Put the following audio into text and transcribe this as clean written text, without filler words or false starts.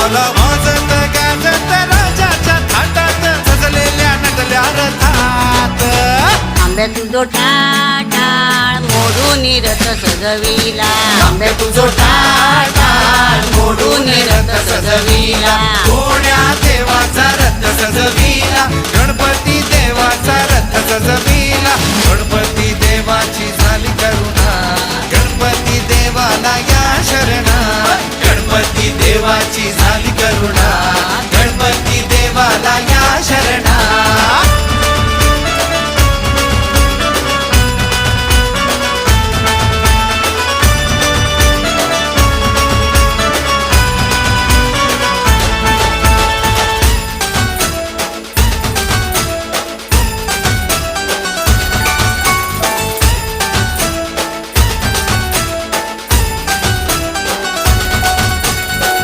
आला वाजत गाजत राजाच्या थाटात सजलेल्या नटल्या रथात आंब्या तुझो टाळ मोडून रथ सजविला आंबे तुझो टाळ मोडून रथ सजविला कोण्या देवाचा रथ सजविला गणपती देवाचा रथ सजविला गणपती देवाची झाली करुणा गणपती देवाला या शरणा गणपती देवाची झाली करुणा गणपती देवाला या शरणा